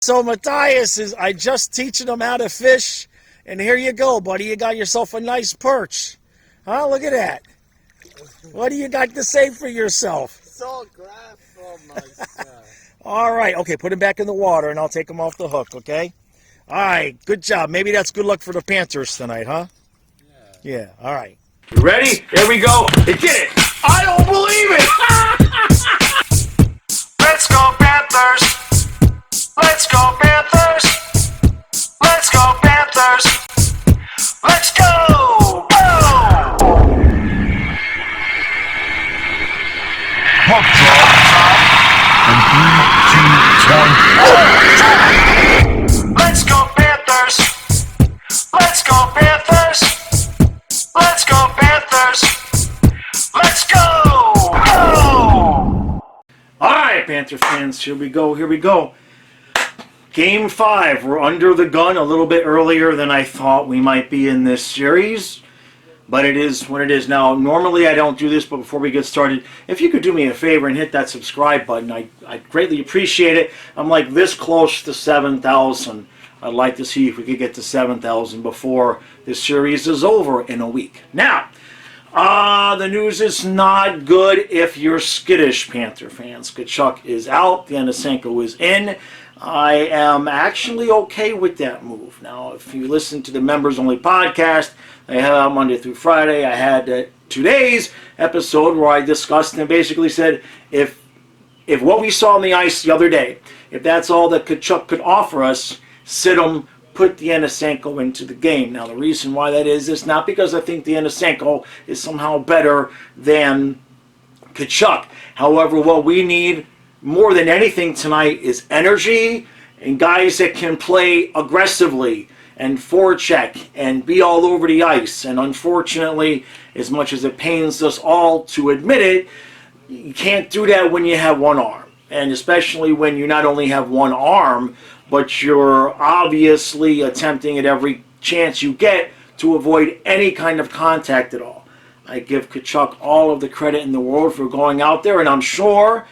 So Matthias I just teaching him how to fish, and here you go, buddy. You got yourself a nice perch. Huh? Look at that. What do you got to say for yourself? So grab from myself. All right. Okay, put him back in the water, and I'll take him off the hook, okay? All right. Good job. Maybe that's good luck for the Panthers tonight, huh? Yeah. All right. You ready? Here we go. They did it. I don't believe it. Let's go Panthers. Let's go Panthers. Let's go Panthers. Let's go. Go. Puck drop. And 3, 2, 1. Let's go Panthers. Let's go Panthers. Let's go Panthers. Let's go. Go. All right, Panther fans. Here we go. Here we go. Game 5, we're under the gun a little bit earlier than I thought we might be in this series, but it is what it is. Now, normally I don't do this, but before we get started, if you could do me a favor and hit that subscribe button, I'd greatly appreciate it. I'm like this close to 7,000. I'd like to see if we could get to 7,000 before this series is over in a week. Now, the news is not good if you're skittish, Panther fans. Tkachuk is out. Yanasenko is in. I am actually okay with that move. Now, if you listen to the members-only podcast, I have Monday through Friday. I had today's episode where I discussed and basically said if what we saw on the ice the other day, if that's all that Tkachuk could offer us, sit him, put the Yanasenko into the game. Now, the reason why that is not because I think the Yanasenko is somehow better than Tkachuk. However, what we need more than anything tonight is energy and guys that can play aggressively and forecheck and be all over the ice. And unfortunately, as much as it pains us all to admit it, you can't do that when you have one arm. And especially when you not only have one arm, but you're obviously attempting at every chance you get to avoid any kind of contact at all. I give Tkachuk all of the credit in the world for going out there, and I'm sure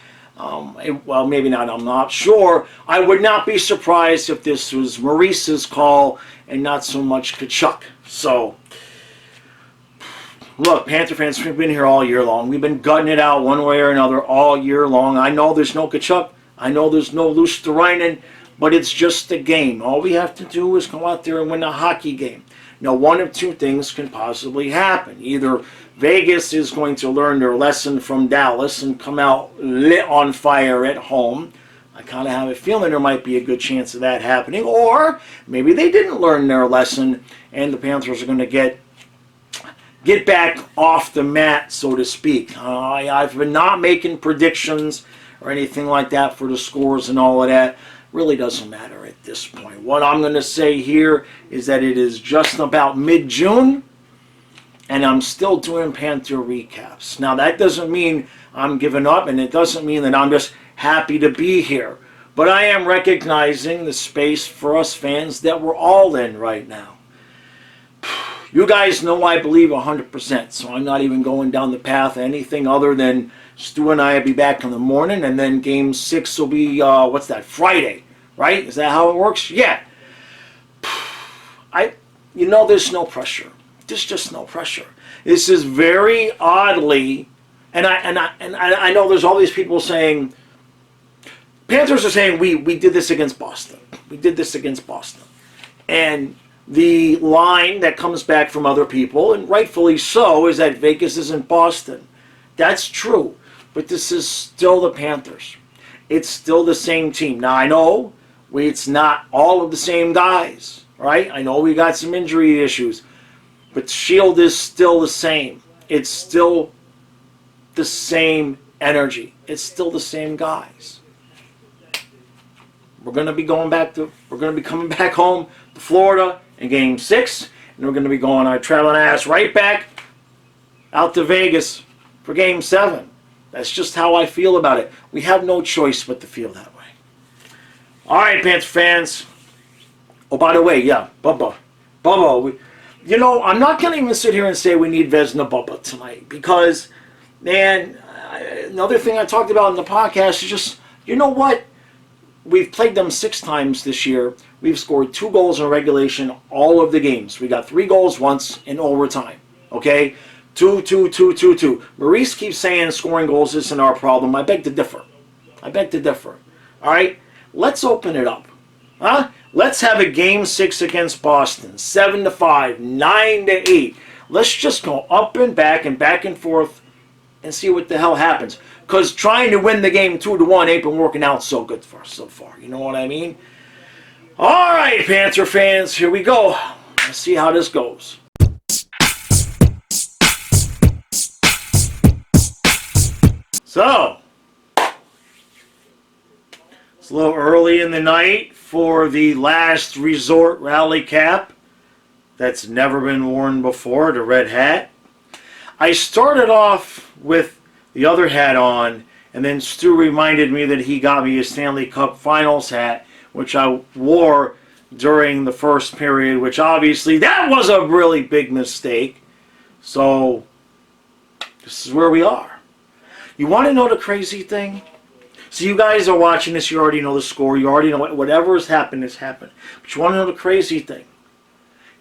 well, maybe not, I'm not sure. I would not be surprised if this was Maurice's call and not so much Tkachuk. So, look, Panther fans, we've been here all year long. We've been gutting it out one way or another all year long. I know there's no Tkachuk. I know there's no Luosterainen, but it's just a game. All we have to do is go out there and win a hockey game. Now, one of two things can possibly happen. Either Vegas is going to learn their lesson from Dallas and come out lit on fire at home. I kind of have a feeling there might be a good chance of that happening. Or maybe they didn't learn their lesson and the Panthers are going to get back off the mat, so to speak. I've been not making predictions or anything like that for the scores and all of that. Really doesn't matter at this point. What I'm going to say here is that it is just about mid-June, and I'm still doing Panther recaps. Now, that doesn't mean I'm giving up, and it doesn't mean that I'm just happy to be here. But I am recognizing the space for us fans that we're all in right now. You guys know I believe 100%, so I'm not even going down the path of anything other than Stu and I will be back in the morning, and then Game 6 will be, what's that, Friday, right? Is that how it works? Yeah. There's no pressure. There's just no pressure. This is very oddly, and I know there's all these people saying, Panthers are saying we did this against Boston. We did this against Boston. And the line that comes back from other people, and rightfully so, is that Vegas isn't Boston. That's true. But this is still the Panthers. It's still the same team. Now, I know it's not all of the same guys, right? I know we got some injury issues. But the Shield is still the same. It's still the same energy. It's still the same guys. We're going to be coming back home to Florida in Game 6. And we're going to be going our traveling ass right back out to Vegas for Game 7. That's just how I feel about it. We have no choice but to feel that way. All right, Panther fans. Oh, by the way, yeah, Bubba. I'm not going to even sit here and say we need Vezina Bubba tonight because, man, another thing I talked about in the podcast is just, you know what? we've played them 6 times this year. We've scored 2 goals in regulation all of the games. We got 3 goals once in overtime. Okay? 2, 2, 2, 2, 2. Maurice keeps saying scoring goals isn't our problem. I beg to differ. I beg to differ. All right? Let's open it up. Huh? Let's have a game 6 against Boston. 7-5, 9-8. Let's just go up and back and forth and see what the hell happens. Because trying to win the game 2-1 ain't been working out so good for us so far. You know what I mean? All right, Panther fans, here we go. Let's see how this goes. So, it's a little early in the night for the last resort rally cap that's never been worn before, the red hat. I started off with the other hat on, and then Stu reminded me that he got me a Stanley Cup Finals hat, which I wore during the first period, which obviously that was a really big mistake. So, this is where we are. You want to know the crazy thing? So you guys are watching this, you already know the score, you already know whatever has happened has happened. But you want to know the crazy thing?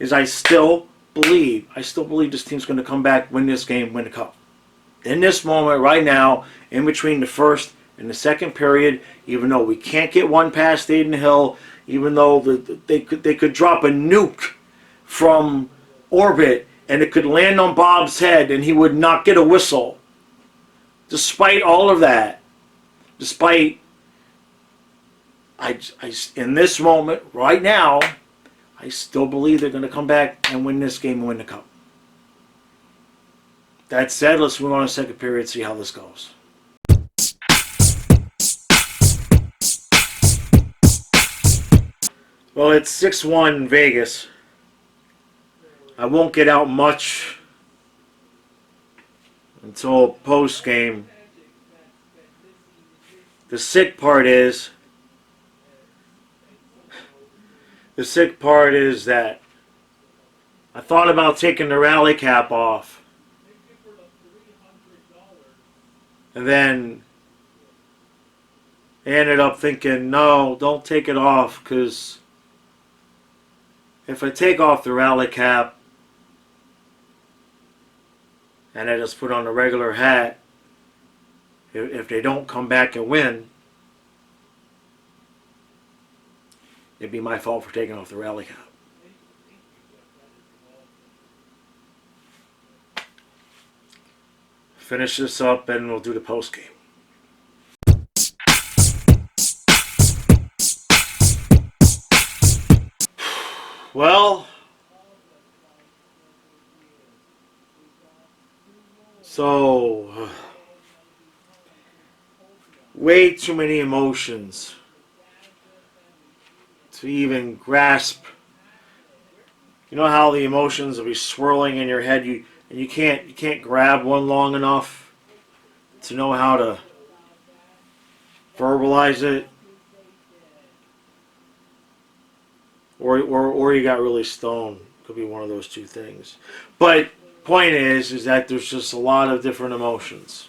Is I still believe this team's going to come back, win this game, win the cup. In this moment, right now, in between the first and the second period, even though we can't get one past Aiden Hill, even though they could drop a nuke from orbit and it could land on Bob's head and he would not get a whistle. Despite all of that, in this moment, right now, I still believe they're going to come back and win this game and win the cup. That said, let's move on to the second period and see how this goes. Well, it's 6-1 Vegas. I won't get out much until post game. The sick part is that I thought about taking the rally cap off, and then I ended up thinking, no, don't take it off, because if I take off the rally cap and I just put on a regular hat, if they don't come back and win, it'd be my fault for taking off the rally cap. Finish this up and we'll do the post game. Well, so way too many emotions to even grasp. You know how the emotions will be swirling in your head, and you can't grab one long enough to know how to verbalize it, or you got really stoned. Could be one of those two things. But point is that there's just a lot of different emotions.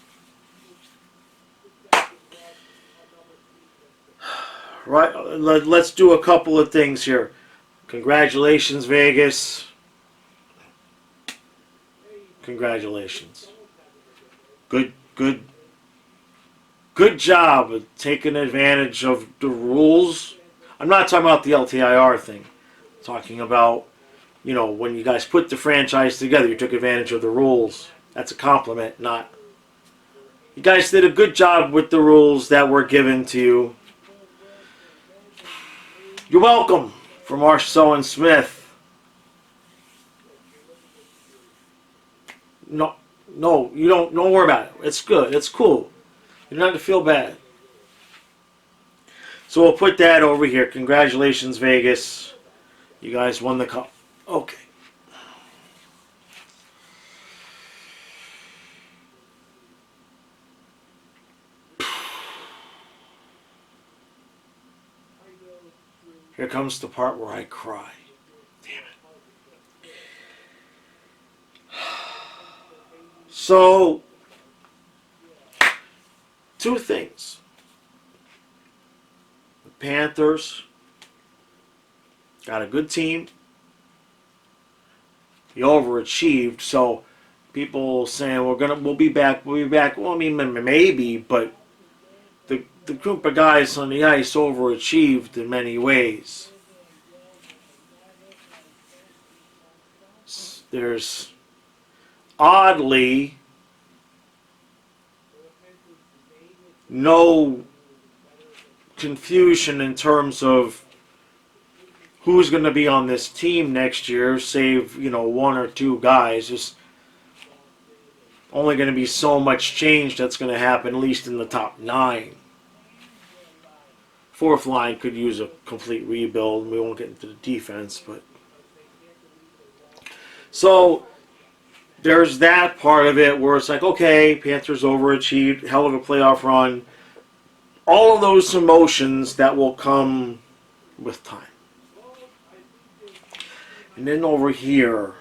Right, let's do a couple of things here. Congratulations, Vegas. Congratulations. Good job of taking advantage of the rules. I'm not talking about the LTIR thing. I'm talking about, when you guys put the franchise together, you took advantage of the rules. That's a compliment, not. You guys did a good job with the rules that were given to you. You're welcome from Marceau and Smith. No, you don't worry about it. It's good. It's cool. You don't have to feel bad. So we'll put that over here. Congratulations, Vegas. You guys won the cup. Okay. Here comes the part where I cry. Damn it. So, two things. Panthers got a good team. He overachieved, so people saying we'll be back. Well, I mean, maybe, but the group of guys on the ice overachieved in many ways. There's oddly no confusion in terms of who's going to be on this team next year, save, one or two guys. There's only going to be so much change that's going to happen, at least in the top 9. Fourth line could use a complete rebuild. We won't get into the defense, but so there's that part of it where it's like, okay, Panthers overachieved, hell of a playoff run. All of those emotions that will come with time. And then over here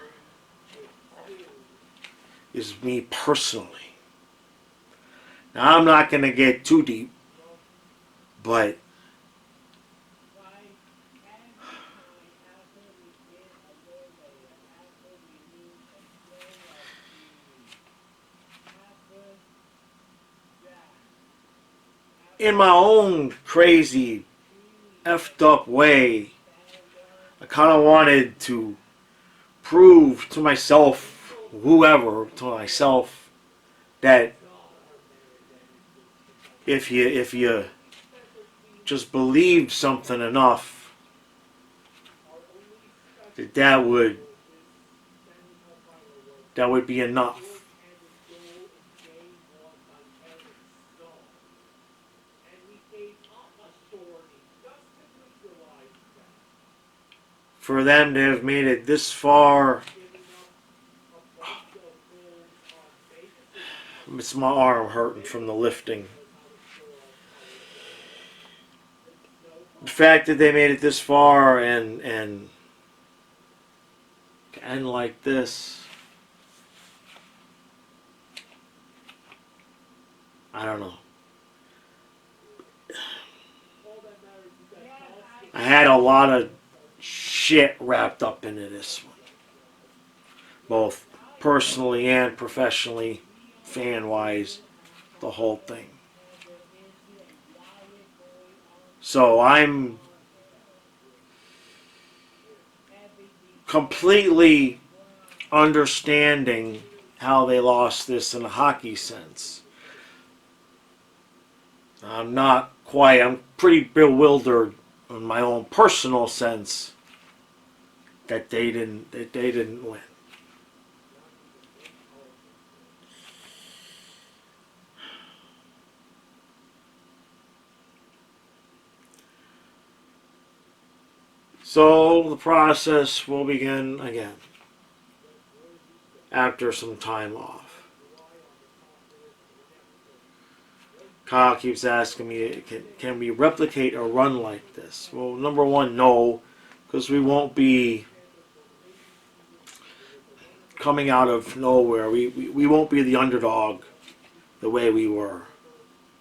is me personally. Now, I'm not going to get too deep, but in my own crazy, effed up way, I kind of wanted to prove to myself, to myself, that if you just believe something enough, that would be enough. For them to have made it this far, it's my arm hurting from the lifting. The fact that they made it this far and end like this, I don't know. I had a lot of shit wrapped up into this one, both personally and professionally, fan-wise, the whole thing. So I'm completely understanding how they lost this in a hockey sense. I'm pretty bewildered in my own personal sense that they didn't win. So the process will begin again after some time off. Kyle keeps asking me, can we replicate a run like this? Well, number one, no, because we won't be coming out of nowhere. We won't be the underdog the way we were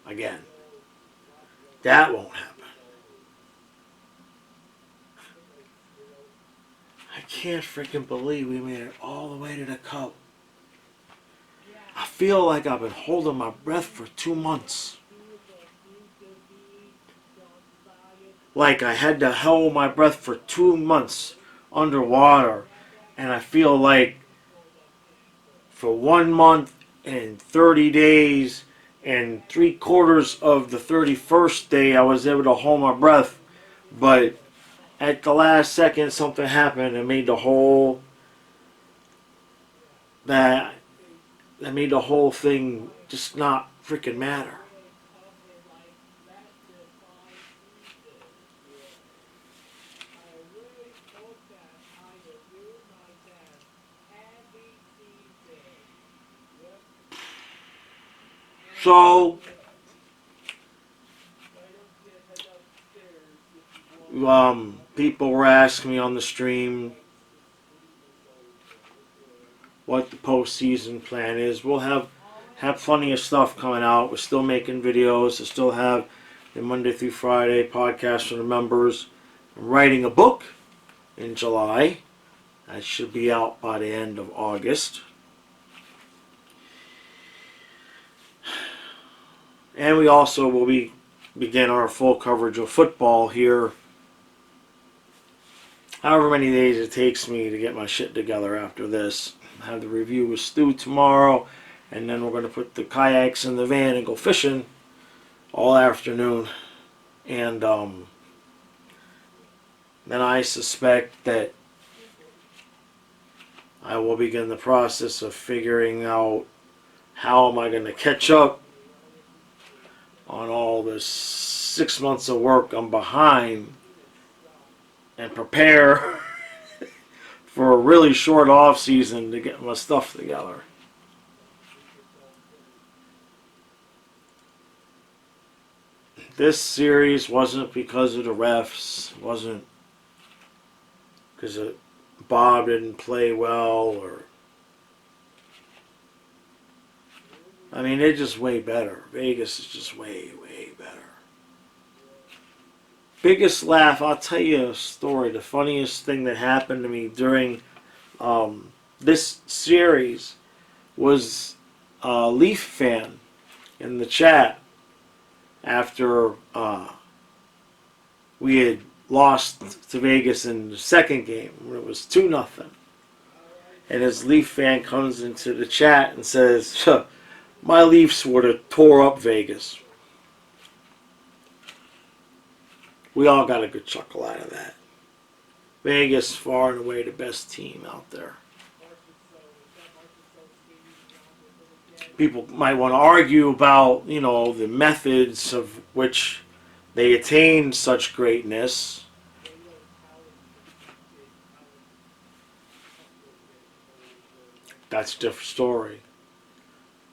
again. That won't happen. I can't freaking believe we made it all the way to the cup. I feel like I've been holding my breath for 2 months. Like I had to hold my breath for 2 months underwater. And I feel like for 1 month and 30 days and 3/4 of the 31st day I was able to hold my breath. But at the last second something happened and made the whole thing just not freaking matter. So people were asking me on the stream what the postseason plan is. We'll have plenty of stuff coming out. We're still making videos. We still have the Monday through Friday podcast for the members. I'm writing a book in July. That should be out by the end of August. And we also will begin our full coverage of football here. However many days it takes me to get my shit together after this. I have the review with Stu tomorrow, and then we're going to put the kayaks in the van and go fishing all afternoon. And then I suspect that I will begin the process of figuring out how am I going to catch up on all this 6 months of work I'm behind and prepare for a really short off season to get my stuff together. This series wasn't because of the refs, wasn't because Bob didn't play well, or I mean, they're just way better. Vegas is just way, way better. Biggest laugh, I'll tell you a story. The funniest thing that happened to me during this series was a Leaf fan in the chat after we had lost to Vegas in the second game when it was 2-0. And his Leaf fan comes into the chat and says, my Leafs would have tore up Vegas. We all got a good chuckle out of that. Vegas, far and away the best team out there. People might want to argue about, the methods of which they attained such greatness. That's a different story.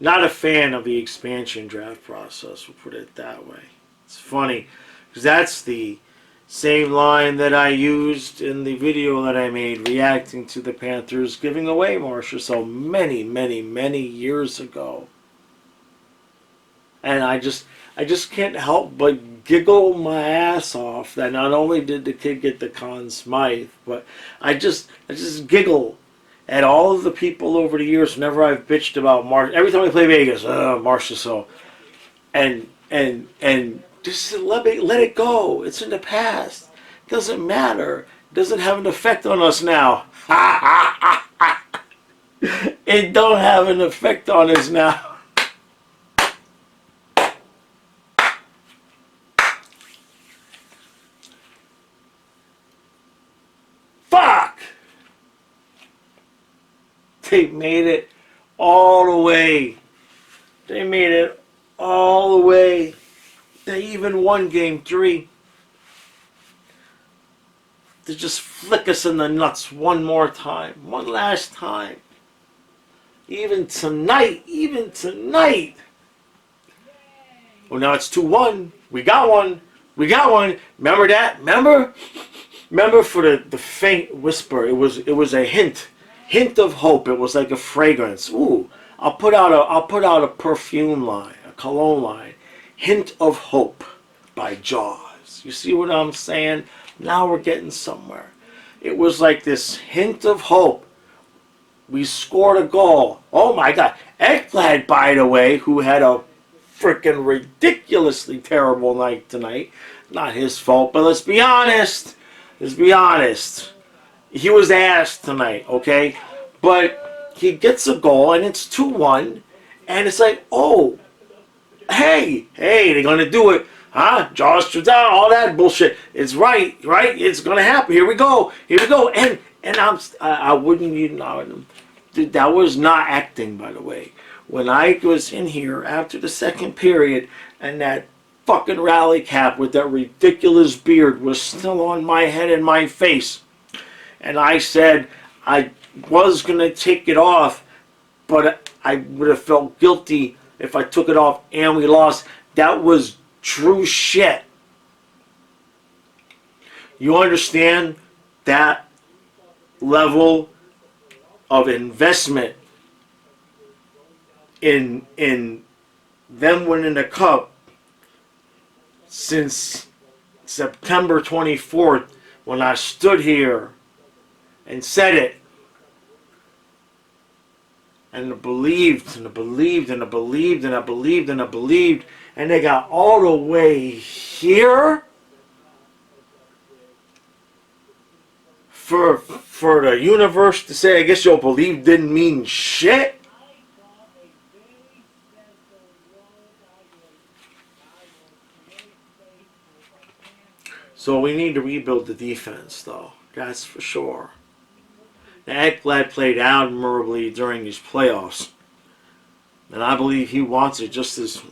Not a fan of the expansion draft process, we'll put it that way. It's funny, because that's the same line that I used in the video that I made reacting to the Panthers giving away Marcia so many, many, many years ago. And I just can't help but giggle my ass off that not only did the kid get the Conn Smythe, but I just giggle at all of the people over the years whenever I've bitched about every time I play Vegas, Marcia so, and just let it go. It's in the past. It doesn't matter. It doesn't have an effect on us now. It don't have an effect on us now. Fuck! They made it all the way. They made it all the way. They even won Game 3. To just flick us in the nuts one more time. One last time. Even tonight. Well, now it's 2-1. We got one. Remember that? Remember for the faint whisper. It was a hint of hope. It was like a fragrance. Ooh, I'll put out a perfume line, a cologne line. Hint of Hope by Jaws. You see what I'm saying? Now we're getting somewhere. It was like this hint of hope. We scored a goal. Oh my God. Ekblad, by the way, who had a freaking ridiculously terrible night tonight. Not his fault, but let's be honest. He was ass tonight, okay? But he gets a goal, and it's 2-1, and it's like, oh, hey, they're going to do it. Huh? Jaws down, all that bullshit. It's right? It's going to happen. Here we go. And I wouldn't, that was not acting, by the way. When I was in here after the second period, and that fucking rally cap with that ridiculous beard was still on my head and my face, and I said I was going to take it off, but I would have felt guilty if I took it off and we lost. That was true shit. You understand that level of investment in them winning the cup? since September 24th, when I stood here and said it, and I believed, and I believed, and I believed, and I believed, and I believed, and they got all the way here for the universe to say, I guess you'll believe didn't mean shit. So we need to rebuild the defense, though. That's for sure. Now, Ekblad played admirably during these playoffs. And I believe he wants it just as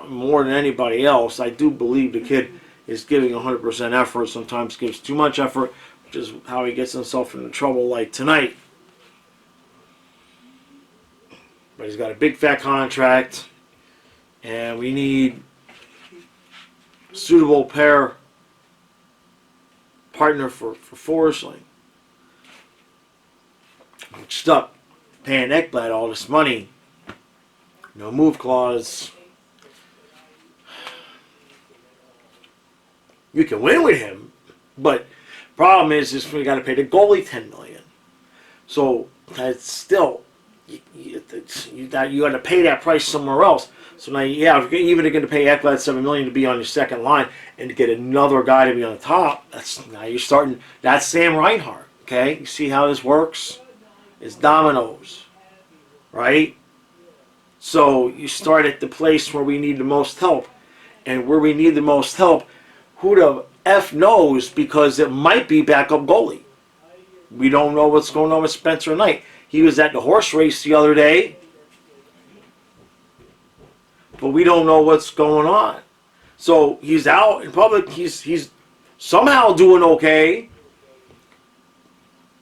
more than anybody else. I do believe the kid is giving 100% effort. Sometimes gives too much effort, which is how he gets himself into trouble like tonight. But he's got a big fat contract. And we need a suitable partner for Forsling. I'm stuck paying Ekblad all this money. No move clause. You can win with him, but problem is we got to pay the goalie $10 million. So that's still you got to pay that price somewhere else. So now, yeah, if you're even going to pay Ekblad $7 million to be on your second line and to get another guy to be on the top, now you're starting. That's Sam Reinhart. Okay, you see how this works? It's dominoes, right? So you start at the place where we need the most help. And where we need the most help, who the F knows, because it might be backup goalie. We don't know what's going on with Spencer Knight. He was at the horse race the other day, but we don't know what's going on. So he's out in public. He's somehow doing okay,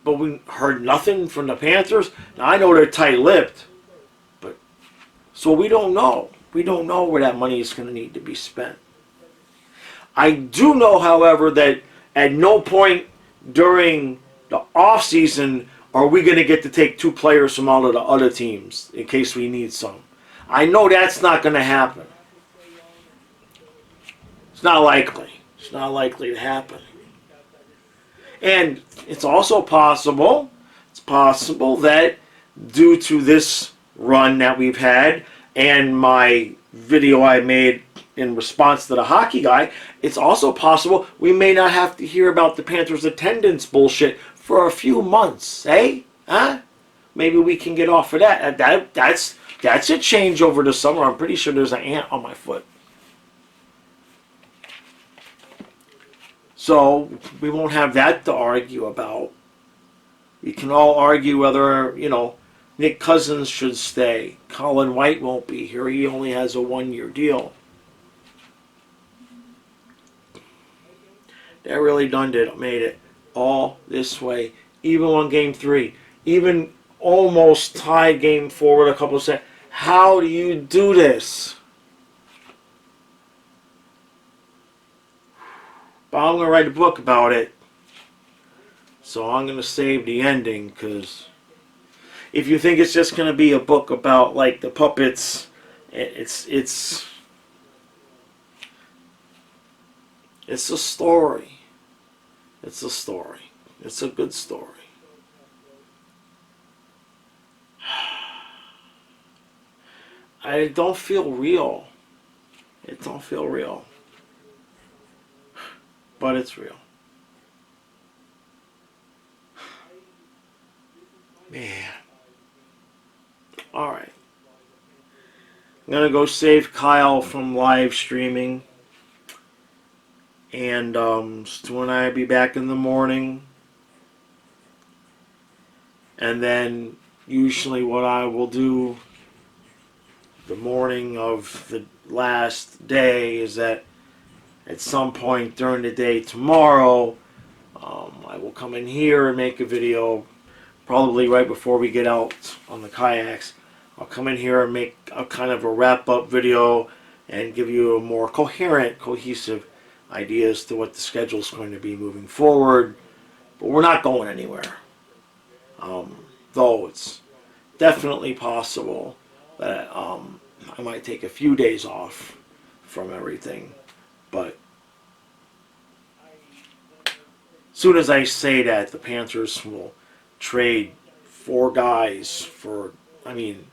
but we heard nothing from the Panthers. Now, I know they're tight-lipped. So we don't know. We don't know where that money is going to need to be spent. I do know, however, that at no point during the offseason are we going to get to take 2 players from all of the other teams in case we need some. I know that's not going to happen. It's not likely. It's not likely to happen. And it's also possible, that due to this run that we've had and my video I made in response to the hockey guy, it's also possible we may not have to hear about the Panthers attendance bullshit for a few months, eh? Huh? Maybe we can get off of that. That's a change over the summer. I'm pretty sure there's an ant on my foot. So we won't have that to argue about. We can all argue whether, Nick Cousins should stay. Colin White won't be here. He only has a 1-year deal. That really made it all this way. Even on Game 3. Even almost tied Game 4 with a couple of seconds. How do you do this? But I'm going to write a book about it. So I'm going to save the ending, because if you think it's just going to be a book about like the puppets, it's a story. It's a story. It's a good story. I don't feel real. It don't feel real. But it's real. Man. Alright. I'm going to go save Kyle from live streaming. And Stu and I will be back in the morning. And then usually what I will do the morning of the last day is that at some point during the day tomorrow, I will come in here and make a video, probably right before we get out on the kayaks. I'll come in here and make a kind of a wrap-up video and give you a more coherent, cohesive idea as to what the schedule is going to be moving forward. But we're not going anywhere. Though it's definitely possible that I might take a few days off from everything. But soon as I say that, the Panthers will trade 4 guys for, I mean,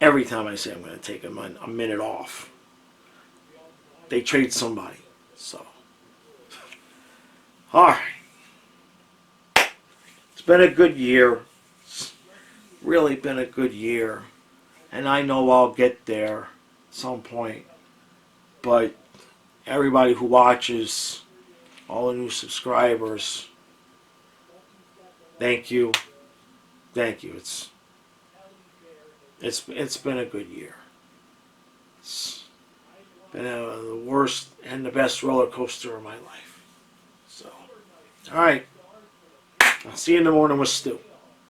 every time I say I'm going to take a minute off, they trade somebody. So, all right. It's been a good year. It's really been a good year. And I know I'll get there at some point. But everybody who watches, all the new subscribers, thank you. Thank you. It's been a good year. It's been the worst and the best roller coaster of my life. So, all right. I'll see you in the morning with Stu.